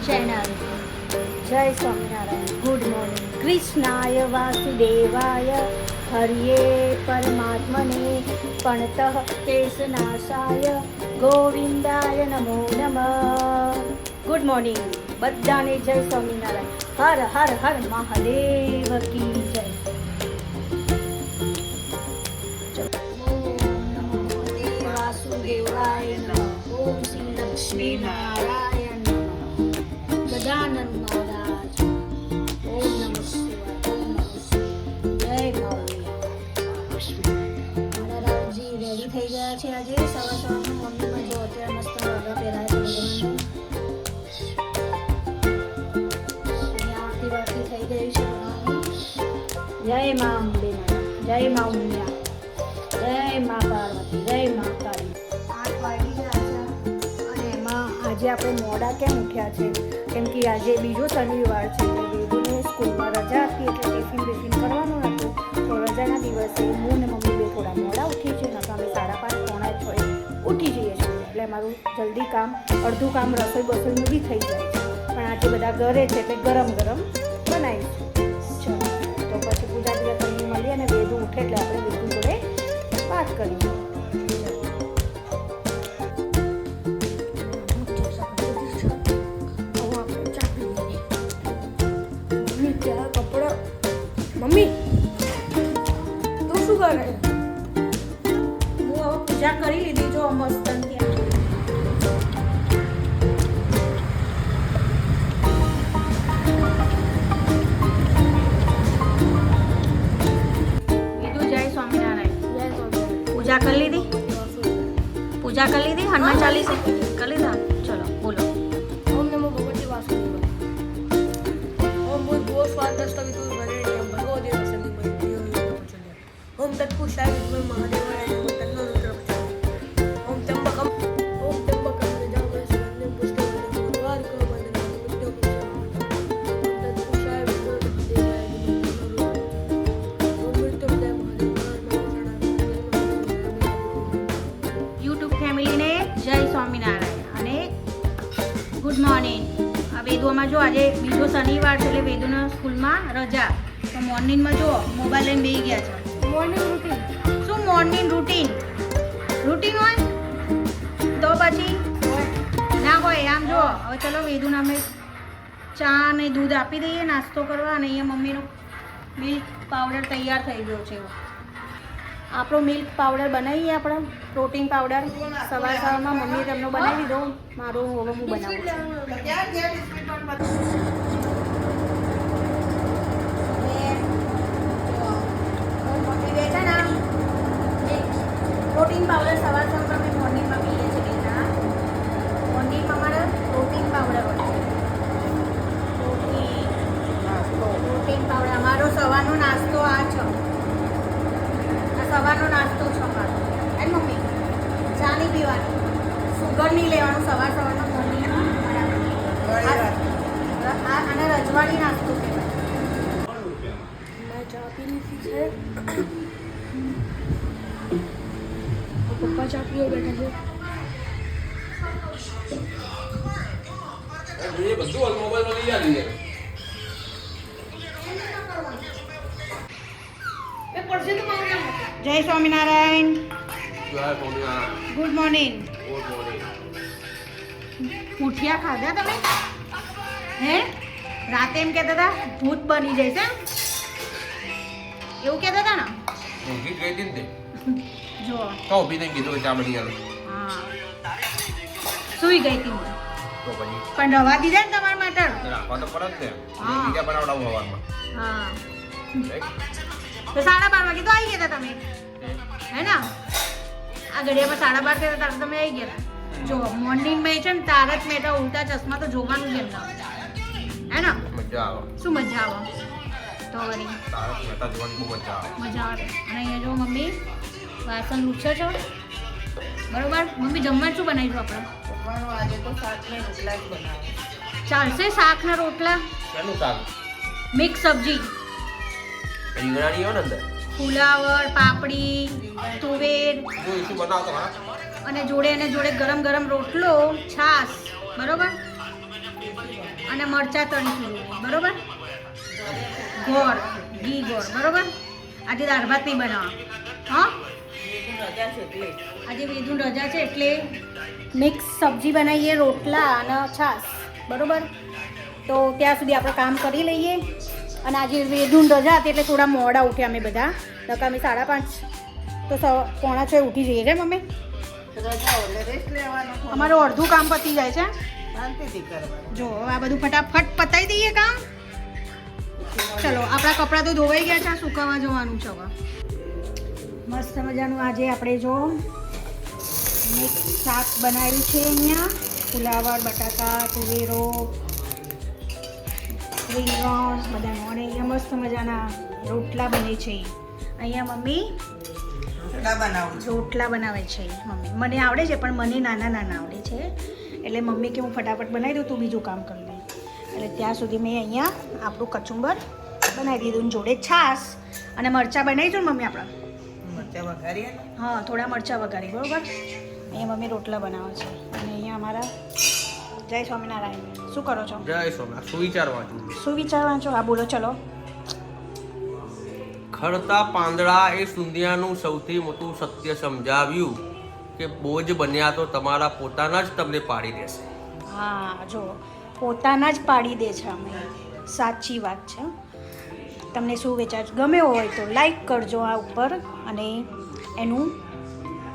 Channel. જય Swaminarayan. Good morning. કૃષ્ણાય વાસુદેવાય હરિયે પરમાત્મને પણતઃ કેશનાશાય ગોવિંદાય નમો નમઃ. ગુડ મોર્નિંગ બધાને. જય સ્વામિનારાયણ. હર હર હર મહાદેવ કી જય. વાસુદેવાય નમઃ. ઓમ શ્રી લક્ષ્મી નારાયણ નમઃ. ગજાનન મહારાજ. ઓમ નમઃ શિવાય. ઓમ નમઃ શિવાય. જય મહારાજ. મારા રામજી રેડી થઈ ગયા છે. આજે સવાર સવારમાં મમ્મીમાં જો અત્યારે મસ્ત રગા પહેરાય છે. આરતી વારતી થઈ ગઈ છે. જય મા અંબે, જય મા ઉમિયા, જય મા પાર્વતી, જય મા કાળી. 8 વાગી ગયા છે અને એમાં આજે આપણે મોડા કેમ ઉઠ્યા છે? કેમ કે આજે બીજો શનિવાર છે. વેદુને સ્કૂલમાં રજા હતી એટલે ટિફિન કરવાનું હતું. તો રજાના દિવસે હું ને મમ્મી બે થોડા મોડા ઉઠી છે. નકા અમે 5:30 પોણા 6 ઉઠી જઈએ છીએ. એટલે મારું જલ્દી કામ, અડધું કામ રસોઈ બસોઈનું બી થઈ જાય છે. પણ આજે બધા ઘરે છે એટલે ગરમ ગરમ બનાવીશું. ચલો તો પછી પૂજા કરીને મળીએ અને વેદુ ઉઠે એટલે આપણે વેદુ જોડે વાત કરીએ. મમ્મી ક્યાં કપડા? મમ્મી તું શું કરે? હું હવે પૂજા કરી લીધી. જો મસ્ત પૂજા કરી લીધી. પૂજા કરી લીધી. હનુમાન ચાલીસા કરી લીધા. ચલો બોલો. ઓમ નમો ભગવતે વાસુદેવાય. ઓમ ભૂર્ભુવઃ સ્વાહા તત્સવિતુર્વરેણ્યં ભર્ગો દેવस्य ધીમહિ ધિયો यो न प्रचोदयात्. ઓમ તત્પુરુષાય વિદ્મહે મહાદેવાય ધીમહિ તન્નો રુદ્રઃ પ્રચોદયાत्. ઓમ ત્ર્યંબકમ યજામહે સુગંધિં પુષ્ટિવર્ધનં ઉર્વારુકમિવ બંધનાનાં મૃત્યોર્મુક્ષીયમામૃતાत्. ઓમ તત્પુરુષાય વિદ્મહે મહાદેવાય ધીમહિ તન્નો રુદ્રઃ પ્રચોદયાत्. ઓમ મૃત્યુંજય મહાદેવાય યુટ્યુબ ફેમિલીને જય સ્વામિનારાયણ અને ગુડ મોર્નિંગ. આ વેદુમાં જો આજે બીજો શનિવાર છે એટલે વેદુના સ્કૂલમાં રજા. તો મોર્નિંગમાં જો મોબાઈલ લઈને બેસી ગયા છે. Morning routine. શું મોર્નિંગ રૂટીન હોય તો પછી ના હોય. આમ જો હવે ચલો વેદુને અમે ચા ને દૂધ આપી દઈએ નાસ્તો કરવા. અને અહીંયા મમ્મીનો મિલ્ક પાવડર તૈયાર થઈ ગયો છે. આપણો મિલ્ક પાવડર બનાવીએ. આપણે પ્રોટીન પાવડર સવારમાં મમ્મીએ તેમનો બનાવી દીધો. મારું હવે હું બનાવું છું. પ્રોટીન પાવડર સવારમાં અમે મોર્નિંગમાં પીએ છીએ. બેટા મોર્નિંગમાં અમારે પ્રોટીન પાવડર હોય છે. પ્રોટીન પાવડર અમારો સવારનો નાસ્તો આ છે. સવારનો નાસ્તો છે અમારો. એમ મમ્મી ચા નહીં પીવાની, સુગર નહીં લેવાનું સવારમાં મોર્નિંગમાં. બરાબર. આને રજવાડી નાસ્તો કહેવાય. મેં ચા પી લીધી છે. પપ્પા ચા પીવા બેઠા છે. બધું મોબાઈલમાં લઈ આવી. જય સ્વામિનારાયણ. Good morning. ઉઠ્યા ખાધા તમે? હે રાતે એમ કહેતા હતા ભૂત બની જશે એવું કહેતા હતા ને? ઊંઘી ગઈ હતી ને જો તો ઊભી થઈને કીધું ચા બની ગયો. હા સૂઈ ગઈ હતી હું. તો પછી પણ રવા દીધા ને તમારા માટે. રાખવા તો પડે જ ને. હા. બીજા બનાવડાવું હવારમાં. હા રાઈટ? તો 12:30 વાગે તો આવી ગયા હતા તમે, હે ને? આ ઘડિયામાં 12:30 થયા ત્યારે તમે આવી ગયા હતા. જો મોર્નિંગમાં છે ને તારક મહેતા ઉલટા ચશ્મા તો જોવાનું જ એમના, હે ને? મજા આવે. શું મજા આવે? તો વળી તારક મહેતા જોવાની બહુ મજા આવે. મજા આવે. અને અહીંયા જો મમ્મી વાસણ લૂછો છો, બરોબર? મમ્મી જમવાનું શું બનાવીશું આપણે? જમવાનું આજે તો શાક ને રોટલા જ બનાવે. ચાલશે? શાક ને રોટલા, શેનું શાક? મિક્સ સબ્જી, રીંગણાની હોય ને અંદર. ફુલાવર, પાપડી, તુવેર શું શું બનાવતો હા? અને જોડે ગરમ ગરમ રોટલો, છાશ, બરોબર? અને મરચાં તળીશું જોડે, બરોબર? ગોળ, ઘી ગોળ, બરોબર? આજે દાળ ભાત નહીં બનાવવા, હા? રજા છે એટલે આજે વેદુન રજા છે એટલે મિક્સ સબ્જી બનાવીએ, રોટલા અને છાશ, બરોબર? તો ત્યાં સુધી આપણે કામ કરી લઈએ. અને આજે વેદુન રજા હતી એટલે થોડા મોડા ઉઠ્યા અમે બધા. નકર અમે 5:30 તો 4:45 ઉઠી જઈએ છે મમ્મી. રજા એટલે રેસ્ટ લેવાનો. અમારું અડધું કામ પતી જાય છે. શાંતિથી કરવાનું. જો આ બધું ફટાફટ પતાવી દઈએ કામ. ચલો આપણા કપડાં તો ધોવાઈ ગયા છે, સુકાવા જવાનું છે હવે. મસ્ત મજાનું આજે આપણે જો મિક્સ શાક બનાવ્યું છે અહીંયા. ફુલાવર, બટાકા, તુવેરો, રીંગણ બધા અને અહીંયા મસ્ત મજાના રોટલા બને છે. અહીંયા મમ્મી રોટલા બનાવું છું. રોટલા બનાવે છે મમ્મી. મને આવડે છે પણ મને નાના નાના આવડે છે એટલે મમ્મી કે હું ફટાફટ બનાવી દઉં, તું બીજું કામ કરી લે. એટલે ત્યાં સુધી મેં અહીંયા આપણું કચુંબર બનાવી દીધું, જોડે છાશ અને મરચાં બનાવીશું ને મમ્મી આપણે. મરચાં વઘારીએ ને. હા, થોડા મરચાં વઘારી, બરોબર? અહીંયા મમ્મી રોટલા બનાવે છે અને અહીંયા અમારા જય સ્વામિનારાયણ. શું કરો છો? જય સોમનાથ. શું વિચારવા છું? શું વિચારવાનું છો? હા બોલો. ચલો. ખરતા પાંદડા એ સુંદિયાનું સૌથી મોટું સત્ય સમજાવ્યું કે બોજ બન્યા તો તમારા પોતાના જ તમને પાડી દેશે. હા, જો પોતાના જ પાડી દે છે અમે. સાચી વાત છે. તમને શું વિચાર ગમ્યો હોય તો લાઈક કરજો આ ઉપર અને એનું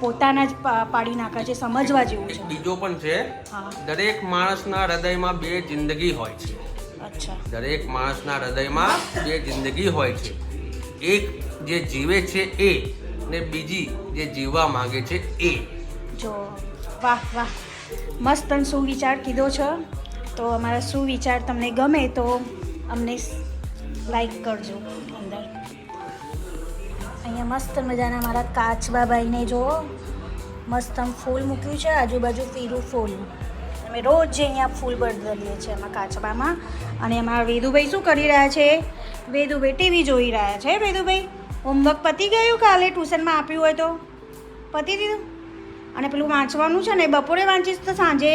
પોતાના જ પાડી નાખે છે, સમજવા જેવું એક છે. બીજો પણ છે. હા. દરેક માણસના હૃદયમાં 2 જિંદગી હોય છે. અચ્છા. દરેક માણસના હૃદયમાં 2 જિંદગી હોય છે. એક જે જીવે છે એ ને બીજી જે જીવવા માંગે છે એ. જો વાહ વાહ, મસ્ત અને સુવિચાર કીધો છે. તો અમારા સુવિચાર તમને ગમે તો અમને લાઈક કરજો. અંદર અહીંયા મસ્ત મજાના મારા કાચબાભાઈને જો મસ્ત આમ ફૂલ મૂક્યું છે, આજુબાજુ પીરું ફૂલ. અમે રોજ જે અહીંયા ફૂલ બદલીએ છીએ એમાં કાચબામાં. અને અમારા વેદુભાઈ શું કરી રહ્યા છે? વેદુભાઈ ટીવી જોઈ રહ્યા છે. વેદુભાઈ હોમવર્ક પતી ગયું? કાલે ટ્યુશનમાં આપ્યું હોય તો પતી દીધું? અને પેલું વાંચવાનું છે ને, બપોરે વાંચીશ તો સાંજે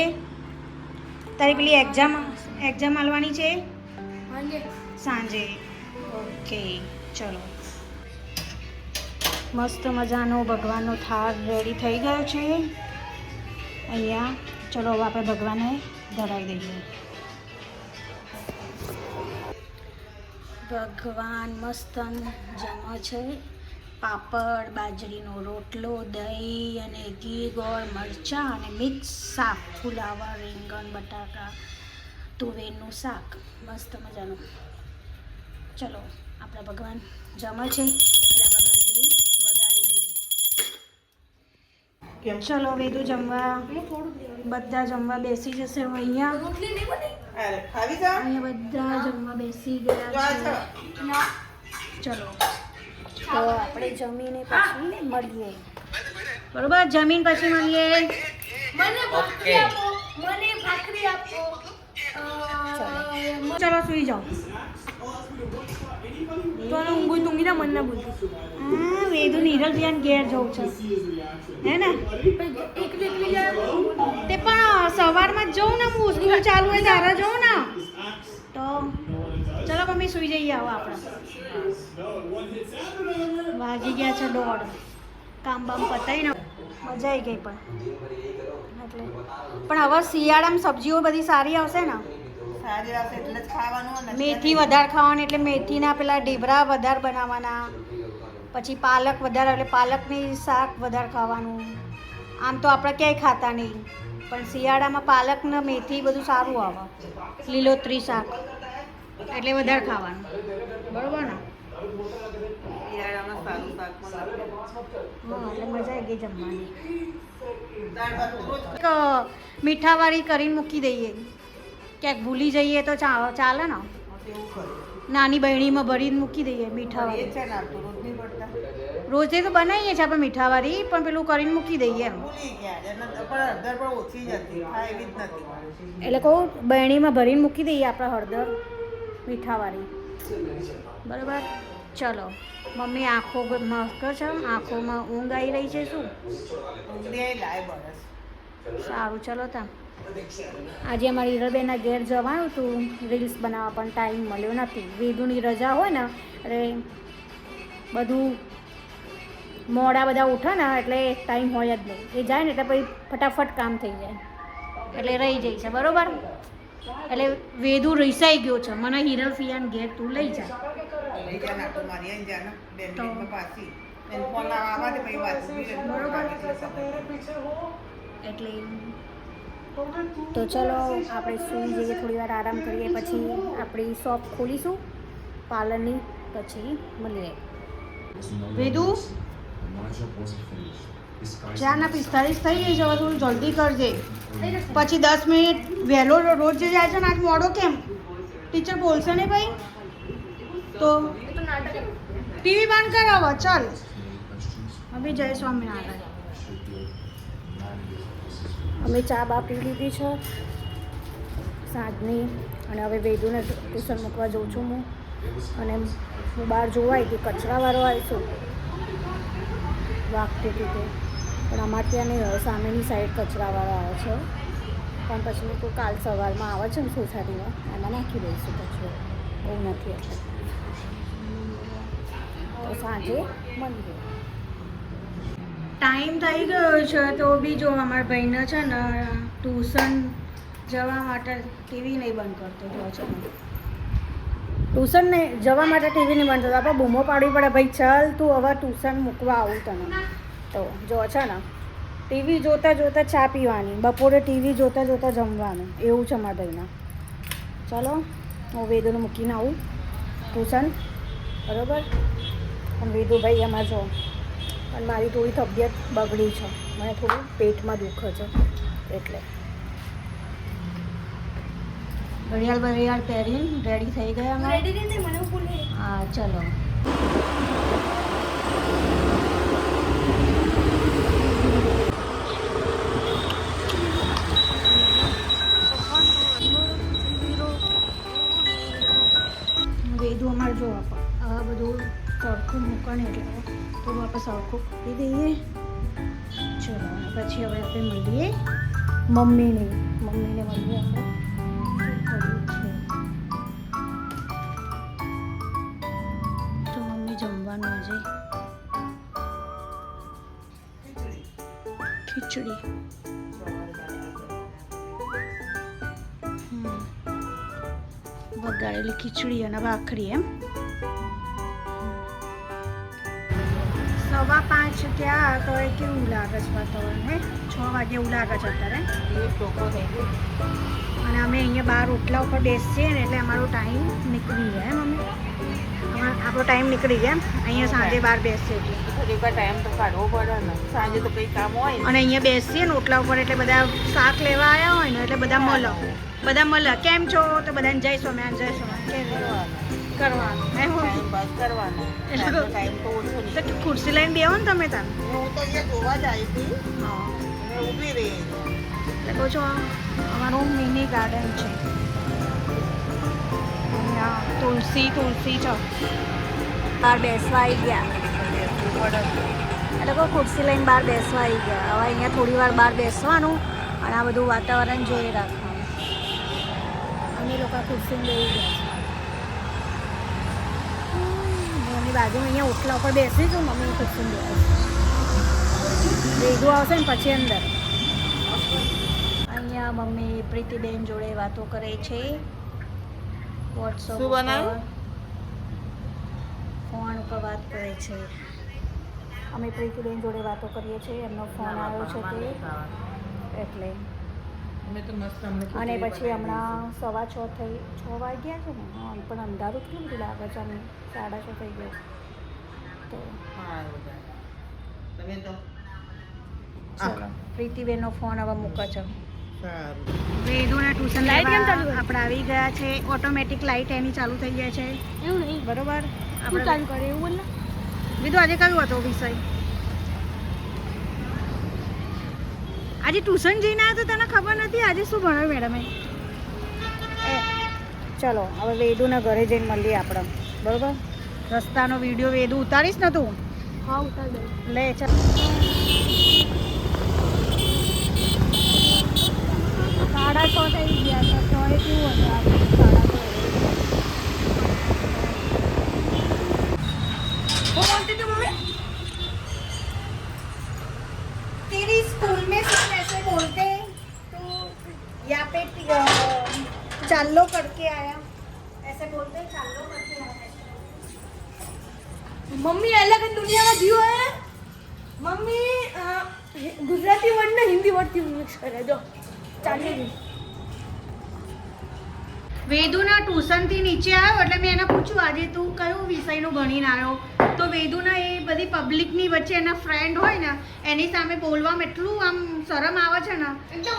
તારી પેલી એક્ઝામ આલવાની છે સાંજે. ઓકે, ચલો. મસ્ત મજાનો ભગવાનનો થાળ રેડી થઈ ગયો છે અહીંયા. ચલો હવે આપણે ભગવાનને ધરાવી દઈએ. ભગવાન મસ્ત જમા છે. પાપડ, બાજરીનો રોટલો, દહીં અને ઘી ગોળ, મરચાં અને મિક્સ શાક, ફુલાવર, રીંગણ, બટાકા, તુવેરનું શાક મસ્ત મજાનું. ચલો આપણા ભગવાન જમા છે એટલે આપણે ઘંટી વગાડી દઈએ. ચલો વેદુ જમવા, બધા જમવા બેસી જશે હવે અહીંયા. અરે ખાવી જાઓ. અહીંયા બધા જમવા બેસી ગયા છે. ચલો તો આપણે જમીને પછી મળીએ, બરોબર? જમીન પછી મળીએ. ઓકે. ચલો સુઈ જાઓ. હા, વેદુ નીરલ બેન ઘેર જવું છે હે ને? તે પણ સવારમાં જ જવું ને, હું સ્કૂલ ચાલુ હોય ત્યારે જવું ને. તો ચલો મમ્મી સુઈ જઈએ હવે આપણે. વાગી ગયા છે 1:30. કામ બામ પતાવીને મજા આવી ગઈ પણ. એટલે પણ હવે શિયાળામાં સબ્જીઓ બધી સારી આવશે ને. સારી આવશે એટલે જ ખાવાનું ને. મેથી વધારે ખાવાની એટલે મેથીના પેલા ઢેબરા વધારે બનાવવાના. પછી પાલક વધારે એટલે પાલકની શાક વધારે ખાવાનું. આમ તો આપણે ક્યાંય ખાતા નહીં પણ શિયાળામાં પાલક ને મેથી બધું સારું આવે, લીલોતરી શાક એટલે વધારે ખાવાનું, બરોબર ને? શિયાળામાં સારું શાક પણ આપે. હા, એટલે મજા આવી ગઈ જમવાની. દાળ ભાત રોજ એક મીઠાવાળી કરીને મૂકી દઈએ, ક્યાંક ભૂલી જઈએ તો ચાલે ને. એવું કરું. નાની બહેણીમાં ભરીને મૂકી દઈએ એ મીઠાવાળી. છે ને આ તો રોજ નહીં પડતા. રોજે તો બનાવીએ છીએ આપણે મીઠાવાળી, પણ પેલું કરીને મૂકી દઈએ એમ. ભૂલી ગયા છે. એના પણ હળદર પણ ઓછી જ હતી. ખાય એવી જ નથી. એટલે કહું બહેણીમાં ભરીને મૂકી દઈએ આપણે હળદર મીઠાવાળી, બરાબર? ચલો મમ્મી આંખો મસ્ત છે, આંખોમાં ઊંઘ આવી રહી છે શું? ઊંઘી લાય બરસ. સારું, ચલો તા આજે અમારી હીરાબેનના ઘેર જવાનું હતું રીલ્સ બનાવવા, પણ ટાઈમ મળ્યો નથી. વેદુની રજા હોય ને એટલે બધું મોડા બધા ઉઠે ને એટલે ટાઈમ હોય જ નહીં. એ જાય ને એટલે પછી ફટાફટ કામ થઈ જાય એટલે રહી જાય છે, બરાબર. એટલે વેદુ રિસાઈ ગયો છે, મને હીરાફિયાન ઘેર તું લઈ જા. લઈ જા નાટો મારી આઈને જાને 2 મિનિટમાં પાછી એને ફોન આવવા દે પછી વાત એટલે તો ચલો આપણે સૂઈ જઈએ, થોડી વાર આરામ કરીએ, પછી આપણી શોપ ખોલીશું પાર્લરની, પછી મળીએ. વેદુ 4:45 થઈ ગઈ છે, હવે થોડું જલ્દી કરજે. પછી 10 મિનિટ વહેલો રોજ જે જાય છે ને આજ મોડો કેમ? ટીચર બોલશે ને ભાઈ તો ટીવી બંધ કરાવો. ચાલ હવે જય સ્વામિનારાયણ. અમે ચા બા પી લીધી છે સાંજની, અને હવે વેદુને ટ્યુશન મૂકવા જાઉં છું હું. અને હું બહાર જોવાય કે કચરાવાળો આવીશું વાગતી હતી તે, પણ અમારે ત્યાં નહીં હોય, સામેની સાઈડ કચરાવાળો આવે છે. પણ પછી મેં કોઈ કાલ સવારમાં આવે છે ને સોસાયટીમાં, એમાં નાખી દઈશું કચરો, બહુ નથી એટલે. તો સાંજે મળીએ. ટાઈમ થઈ ગયો છે તો બી જો અમારા ભાઈને છે ને ટ્યુશન જવા માટે ટીવી નહીં બંધ કરતો. જો છે ને ટ્યુશન ને જવા માટે ટીવી નહીં બંધ કરતો. આપણે બૂમો પાડવી પડે, ભાઈ ચાલ તું હવે ટ્યુશન મૂકવા આવું તને. તો જો છે ને ટીવી જોતાં જોતાં ચા પીવાની, બપોરે ટીવી જોતાં જોતાં જમવાનું, એવું છે મારા ભાઈના. ચાલો હું વેદુને મૂકીને આવું ટ્યુશન, બરાબર. પણ વેદુભાઈ એમાં જો, અને મારી થોડી તબિયત બગડી છે, મને થોડું પેટમાં દુખે છે એટલે. ઘડિયાળ બરિયાળ પહેરીને રેડી થઈ ગયા અમે. હા ચલો. વેદુ અમારે જો આ બધું સરખું મૂકવાનું એટલે થોડું આપણે સરખું કરી દઈએ. ચલો પછી હવે આપણે મળીએ મમ્મીને મળીએ આપણે શું કર્યું છે. તો મમ્મી જમવાનું આજે ખીચડી, વઘારેલી ખીચડી અને ભાખરી. એમ 5:15 થયા તો એ કેવું લાગે છે વાતાવરણ? હે 6 વાગે એવું લાગે છે અત્યારે. અને અમે અહીંયા બહાર ઓટલા ઉપર બેસીએ ને એટલે અમારો ટાઈમ નીકળી જાય. મમ્મી આપણો ટાઈમ નીકળી જાય અહીંયા સાંજે બહાર બેસીએ એટલે ટાઈમ તો કાઢવો પડે ને, સાંજે તો કંઈ કામ હોય. અને અહીંયા બેસીએ ને ઓટલા ઉપર એટલે બધા શાક લેવા આવ્યા હોય ને એટલે બધા મળે કેમ છો તો બધાને જય સ્વામિનારાયણ જય સ્વામિનારાયણ કરવાનું. ટાઈમ તો ઓછો નહીં. તો ખુરશી લઈને બેહો ને તમે તાર. હું તો અહીંયા જોવા જ આવી હતી, હા ઊભી રહી. એટલે કહું છો અમારું મિની ગાર્ડન છે. અહીંયા તુલસી છે, બહાર બેસવા આવી ગયા. એટલે કહું ખુરશી લઈને બહાર બેસવા આવી ગયા. હવે અહીંયા થોડી વાર બહાર બેસવાનું અને આ બધું વાતાવરણ જોઈ રાખવાનું. અમે લોકો ખુરશી બેસી ગયા. મમ્મી બાજુમાં અહીંયા ઓટલા ઉપર બેસી છું, મમ્મી ખુરશી બેસી. વેદુ આવશે ને પછી અંદર. અહીંયા મમ્મી પ્રીતિબેન જોડે વાતો કરે છે વોટ્સઅપ શું બનાવ્યું? ફોન ઉપર વાત કરે છે. અમે પ્રીતિબેન જોડે વાતો કરીએ છીએ, એમનો ફોન આવ્યો છે તે એટલે. અને પછી હમણાં 6:15 6 વાગ્યા છે ને. હા પણ અંધારું કેટલું બધું લાગે છે, અમે 6:30 થઈ ગયું તો. ચલો પ્રીતિબેનનો ફોન હવે મૂકે છે. વેદુના ટ્યુશન લાઈટ કેમ ચાલુ? આપણે આવી ગયા છે, ઓટોમેટિક લાઈટ એની ચાલુ થઈ જાય છે. એવું નહીં બરોબર, આપણે ચાલુ કરે એવું બોલ ને. વેદુ આજે કયું હતો વિષય? આજે ટ્યુશન જઈને આવ્યો તો તને ખબર નથી આજે શું ભણાવ્યું મેડમે? ચલો હવે વેદુના ઘરે જઈને મળીએ આપણે, બરોબર. રસ્તાનો વિડીયો વેદુ ઉતારીશ ને તું? હા ઉતાર દે. લે ચાલ થઈ ગયા હતા. 6 એ કેવું હતું આજે? 6:30. वो बोलती थी मम्मी तेरी स्कूल में सब ऐसे बोलते हैं तो यहाँ पे चालो करके आया, ऐसे बोलते हैं चालो करके आया. मम्मी अलग दुनियाમાં જીવો હે મમ્મી ગુજરાતી વર્ડ ને હિન્દી વર્ડથી મિક્સ કરે જો ચાલે વેદુના ટ્યુશનથી નીચે આવ્યો એટલે મેં એને પૂછ્યું આજે તું કયો વિષયનું ભણીને આવ્યો, તો વેદુના એ બધી પબ્લિકની વચ્ચે એના ફ્રેન્ડ હોય ને એની સામે બોલવામાં એટલું આમ શરમ આવે છે ને,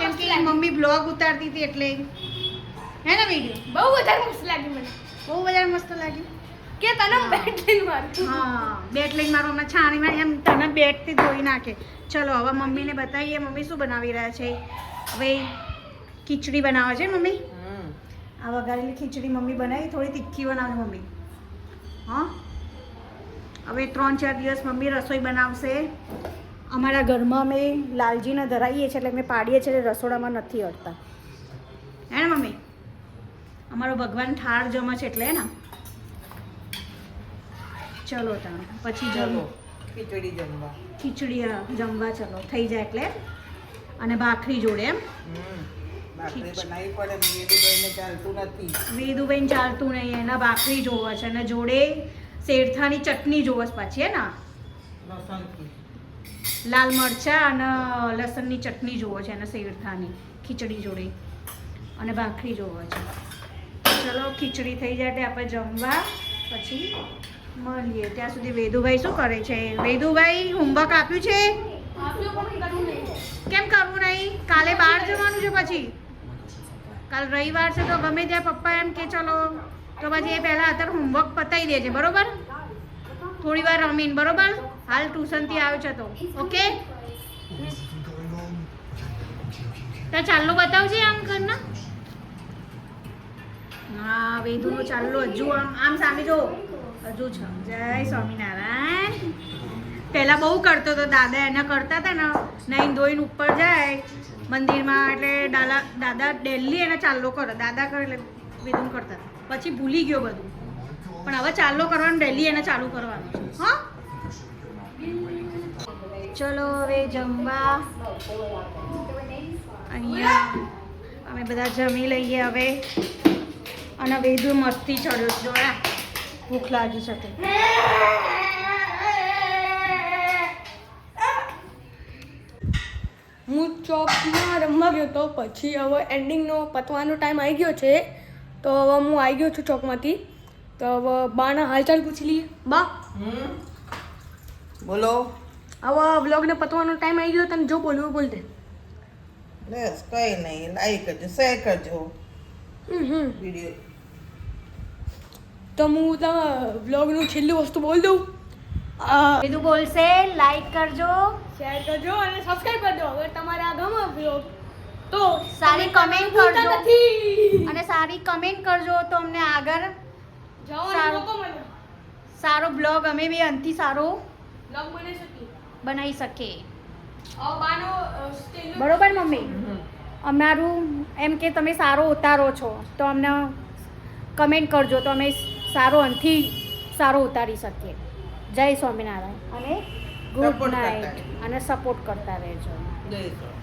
કેમ કે એની મમ્મી બ્લોગ ઉતારતી હતી એટલે. હે ને વિડીયો બહુ વધારે મસ્ત લાગી મને બહુ વધારે મસ્ત લાગી કે તને બેટ લઈને મારું. હા, બેટ લઈને મારો હમણાં છાણીમાં એમ તને બેટથી ધોઈ નાખે. ચલો હવે મમ્મીને બતાવીએ મમ્મી શું બનાવી રહ્યા છે. હવે ખીચડી બનાવે છે મમ્મી. આ વઘારેલી ખીચડી મમ્મી બનાવી, થોડી તીખી બનાવે મમ્મી. હા, હવે 3-4 દિવસ મમ્મી રસોઈ બનાવશે. અમારા ઘરમાં અમે લાલજીને ધરાવીએ છીએ એટલે અમે પાડીએ છીએ, રસોડામાં નથી અડતા. હે ને મમ્મી? અમારો ભગવાન ઠાર જમે છે એટલે ને. ચલો તાણ પછી ચલો ખીચડી જમવા. ખીચડી જમવા ચલો થઈ જાય એટલે. અને ભાખરી જોડે એમ. ભાખરી બનાવી પડે, વેદુભાઈને ચાલતું નથી. વેદુબેન ચાલતું નહીં, એના ભાખરી જોવે છે અને જોડે શેરથાની ચટણી જોવે છે પાછી. હે ને? લસણથી. લાલ મરચાં અને લસણની ચટણી જોવે છે અને શેરથાની ખીચડી જોડે અને ભાખરી જોવે છે. ચલો ખીચડી થઈ જાય એટલે આપણે જમવા પછી મળીએ. ત્યાં સુધી વેદુભાઈ શું કરે છે? વેદુભાઈ હોમવર્ક આપ્યું છે? કેમ કરવું નહીં? કાલે બહાર જવાનું છે, પછી કાલ રવિવાર છે તો ગમે ત્યાં પપ્પા એમ કે ચલો તો પછી એ પહેલાં અત્યારે હોમવર્ક પતાવી દે છે, બરોબર? થોડી વાર રમીને, બરોબર? હાલ ટ્યુશનથી આવ્યો છે તો ઓકે. તો ચાલો બતાવજે આમ કરના. હા, વેદુનો ચાલ્લો હજુ આમ સામે જો હજુ છે. જય સ્વામિનારાયણ. પહેલાં બહુ કરતો હતો, દાદા એને કરતા હતા ને નાઈને ધોઈને ઉપર જાય મંદિરમાં એટલે દાદા ડેલી એને ચાલ્લો કરે. દાદા કરે એટલે વેદુન કરતા હતા, પછી ભૂલી ગયો બધું. પણ હવે ચાલ્લો કરવાનું ડેલી એને ચાલુ કરવાનું છે. હા, ચલો હવે જમવા. અહીંયા અમે બધા જમી લઈએ હવે. અને વેદુ મસ્તી ચડ્યો જોયા, ભૂખ લાગી છે તે. હું ચોકમાં રમવા ગયો તો પછી હવે એન્ડિંગનો પતવાનો ટાઈમ આવી ગયો છે, તો હવે હું આવી ગયો છું ચોકમાંથી. તો હવે બાના હાલચાલ પૂછી લઈએ. બા બોલો. હવે વ્લોગને પતવાનો ટાઈમ આવી ગયો, તને જો બોલવું બોલ દે. બસ કઈ નહીં, લાઈક કરજો, શેર કરજો વિડીયો. તો હું તમે વ્લોગનું છેલ્લું વસ્તુ બોલ દઉં. વેદુ બોલશે લાઈક કરજો, શેર કરજો અને સબસ્ક્રાઇબ કરજો. હવે તમારા ગમે વ્લોગ તો સારી કમેન્ટ ભૂલતા કરજો નથી. અને સારી કમેન્ટ કરજો તો અમને આગળ જવાનો સારું. મોકો મળે, સારો બ્લોગ અમે બી અંતિ સારો વ્લોગ બની શકીએ. બનાવી શકીએ. હવે બાનો છેલ્લું બરોબર મમ્મી? અમારું એમ કે તમે સારો ઉતારો છો તો અમને કમેન્ટ કરજો તો અમે સારો અંતથી સારો ઉતારી શકીએ. જય સ્વામિનારાયણ અને ગુડ Support કરતા નાઇટ. અને સપોર્ટ કરતા રહેજો. જય શ્રી